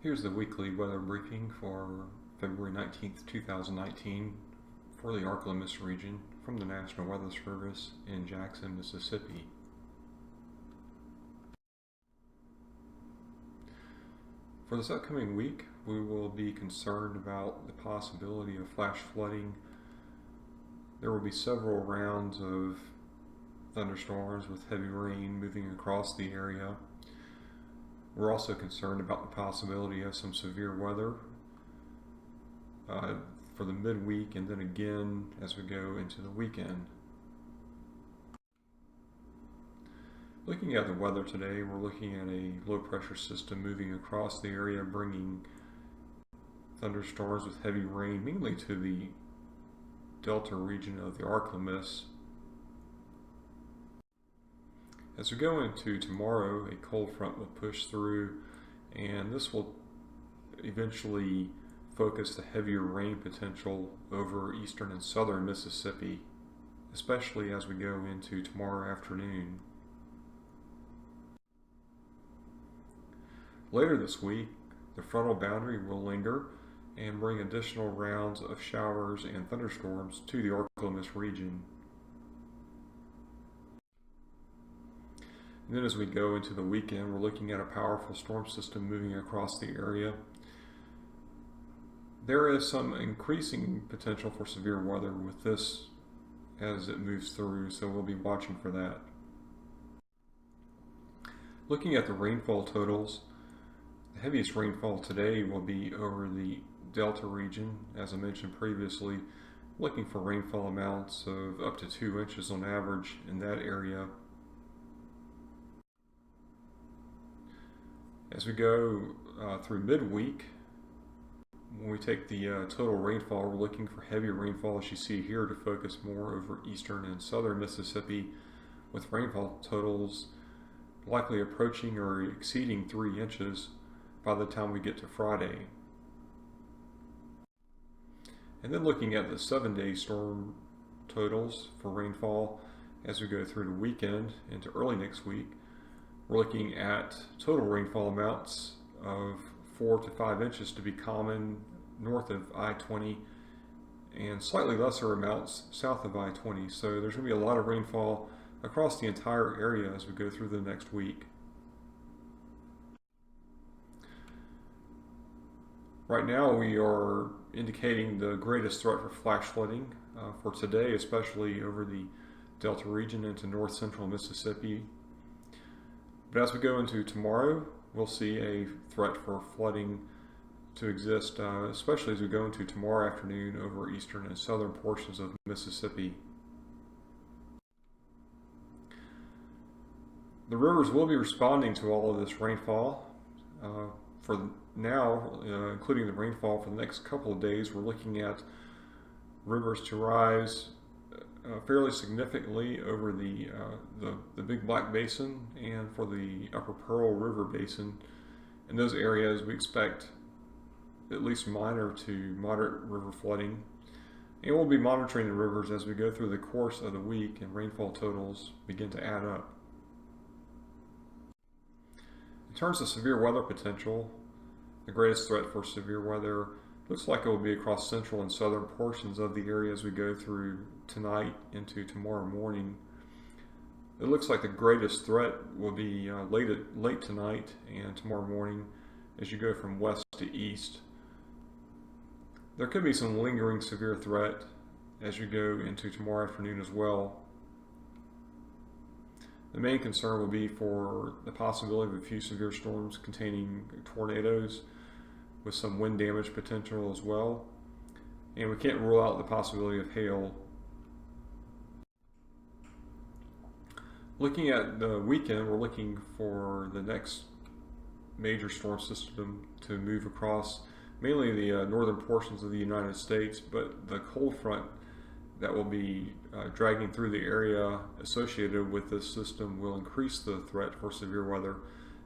Here's the weekly weather briefing for February 19th, 2019 for the ArkLaMiss region from the National Weather Service in Jackson, Mississippi. For this upcoming week, we will be concerned about the possibility of flash flooding. There will be several rounds of thunderstorms with heavy rain moving across the area. We're also concerned about the possibility of some severe weather for the midweek and then again as we go into the weekend. Looking at the weather today, we're looking at a low pressure system moving across the area, bringing thunderstorms with heavy rain mainly to the delta region of the ArkLaMiss. As we go into tomorrow, a cold front will push through, and this will eventually focus the heavier rain potential over eastern and southern Mississippi, especially as we go into tomorrow afternoon. Later this week, the frontal boundary will linger and bring additional rounds of showers and thunderstorms to the ArkLaMiss region. And then as we go into the weekend, we're looking at a powerful storm system moving across the area. There is some increasing potential for severe weather with this as it moves through, so we'll be watching for that. Looking at the rainfall totals, the heaviest rainfall today will be over the Delta region, as I mentioned previously, looking for rainfall amounts of up to 2 inches on average in that area. As we go through midweek, when we take the total rainfall, we're looking for heavier rainfall, as you see here, to focus more over eastern and southern Mississippi, with rainfall totals likely approaching or exceeding 3 inches by the time we get to Friday. And then looking at the 7-day storm totals for rainfall as we go through the weekend into early next week, we're looking at total rainfall amounts of 4 to 5 inches to be common north of I-20 and slightly lesser amounts south of I-20. So there's going to be a lot of rainfall across the entire area as we go through the next week. Right now we are indicating the greatest threat for flash flooding for today, especially over the Delta region into north central Mississippi. But as we go into tomorrow, we'll see a threat for flooding to exist, especially as we go into tomorrow afternoon over eastern and southern portions of Mississippi. The rivers will be responding to all of this rainfall. For now, including the rainfall for the next couple of days, we're looking at rivers to rise fairly significantly over the Big Black Basin and for the Upper Pearl River Basin. In those areas, we expect at least minor to moderate river flooding. And we'll be monitoring the rivers as we go through the course of the week and rainfall totals begin to add up. In terms of severe weather potential, the greatest threat for severe weather looks like it will be across central and southern portions of the area as we go through tonight into tomorrow morning. It looks like the greatest threat will be late tonight and tomorrow morning as you go from west to east. There could be some lingering severe threat as you go into tomorrow afternoon as well. The main concern will be for the possibility of a few severe storms containing tornadoes with some wind damage potential as well. And we can't rule out the possibility of hail. Looking at the weekend, we're looking for the next major storm system to move across mainly the northern portions of the United States, but the cold front that will be dragging through the area associated with this system will increase the threat for severe weather,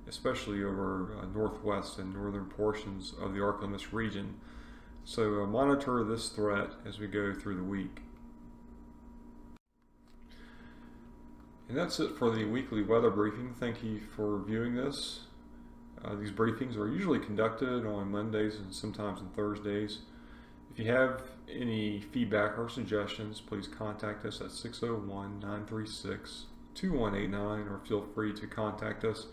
especially over northwest and northern portions of the ArkLaMiss region. So monitor this threat as we go through the week. And that's it for the weekly weather briefing. Thank you for viewing this. These briefings are usually conducted on Mondays and sometimes on Thursdays. If you have any feedback or suggestions, please contact us at 601-936-2189, or feel free to contact us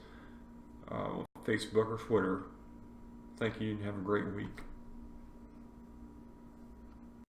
on Facebook or Twitter. Thank you and have a great week.